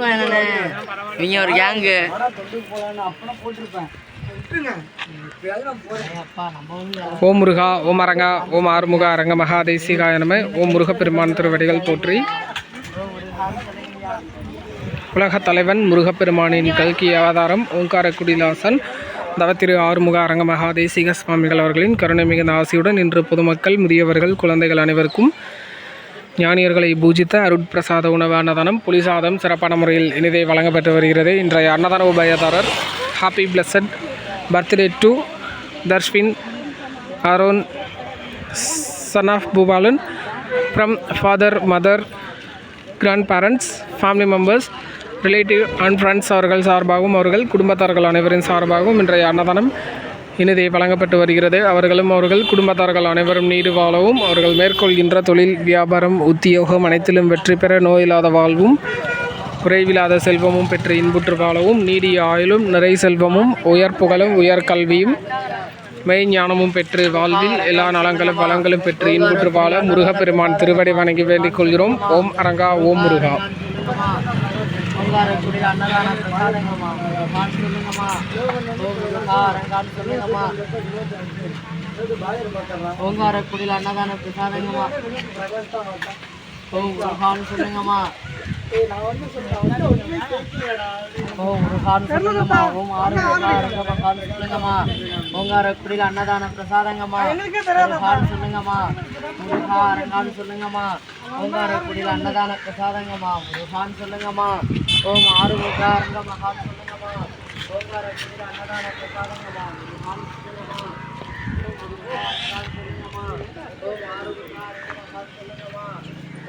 சாப்பிடுவேன் நானு. இவங்க ஒரு கேங்கு. ஓம் முருகா, ஓம் அரங்கா, ஓம் ஆறுமுக அரங்க மகாதேசிகாய நம. ஓம் முருகப்பெருமான் திருவடிகள் போற்றி. உலகத் தலைவன் முருகப்பெருமானின் கல்கி அவதாரம் ஓங்காரக்குடிலாசன் தவத்திரு ஆறுமுக அரங்க மகாதேசிக சுவாமிகள் அவர்களின் கருணை மிகுந்த ஆசியுடன் இன்று பொதுமக்கள், முதியவர்கள், குழந்தைகள் அனைவருக்கும் ஞானியர்களை பூஜித்த அருட்பிரசாத உணவு அன்னதானம் புலிசாதம் சிறப்பான முறையில் இனிதே வழங்கப்பட்டு வருகிறது. இன்றைய அன்னதான உபயதாரர் happy blessed birthday to Dharshvin Aaron son of Boopalan from father, mother, grandparents, family members, relative and friends அவர்கள் சார்பாகவும் அவர்கள் குடும்பத்தார்கள் அனைவரின் சார்பாகவும் இன்றைய அன்னதானம் இனிதே வழங்கப்பட்டு வருகிறது. அவர்களும் அவர்கள் குடும்பத்தார்கள் அனைவரும் நீடு வாழவும், அவர்கள் மேற்கொள்கின்ற தொழில், வியாபாரம், உத்தியோகம் அனைத்திலும் வெற்றி பெற, நோயில்லாத வாழ்வும் குறைவில்லாத செல்வமும் பெற்று இன்புற்று வாழவும், நீடிய ஆயுளும் நிறை செல்வமும் உயர் புகழும் உயர் கல்வியும் மெய்ஞானமும் பெற்று வாழ்வில் எல்லா நலங்களும் வளங்களும் பெற்று இன்புற்று வாழ முருகப்பெருமான் திருவடி வணங்கி வேண்டிக் கொள்கிறோம். ஓம் அரங்கா, ஓம் முருகா. ஓங்காரக்குடியில் அன்னதான பிரசாதங்கம்மா. சொல்லுங்கம்மா. ஓங்காரக்குடியில் அன்னதான பிரசாதங்கம்மா. ஓம் முருகான்னு சொல்லுங்கம்மா. ஓம் முருகான்னு சொல்லுங்கம்மா. ஓம் ஆறுமுக அரங்கமகான்னு சொல்லுங்கம்மா. ஓங்காரக்குடியில் அன்னதான பிரசாதங்கம்மா. முருகான்னு சொல்லுங்கம்மா. முருகா அரங்கான்னு சொல்லுங்கம்மா. ஓங்காரக்குடியில் அன்னதான பிரசாதங்கம்மா. முருகான்னு சொல்லுங்கம்மா. ஓம் ஆறுமுக அரங்கமகான்னு சொல்லுங்கம்மா. ஓங்காரக்குடியில் அன்னதான பிரசாதங்கம்மா. முருகான்னு சொல்லுங்கம்மா. முருகா அரங்கான்னு சொல்லுங்கம்மா. ஓம் ஆறுமுக அரங்கமகான்னு சொல்லுங்கம்மா.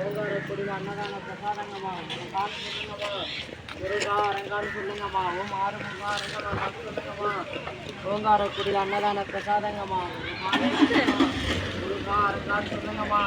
ஓங்காரக்குடியில் அன்னதான பிரசாதங்கம்மா. முருகான்னு சொல்லுங்கம்மா. முருகா அரங்கான்னு சொல்லுங்கம்மா. ஓம் ஆறுமுக அரங்கமகான்னு சொல்லுங்கம்மா. ஓங்காரக்குடியில் அன்னதான பிரசாதங்கம்மா. முருகா அரங்கான்னு சொல்லுங்கம்மா.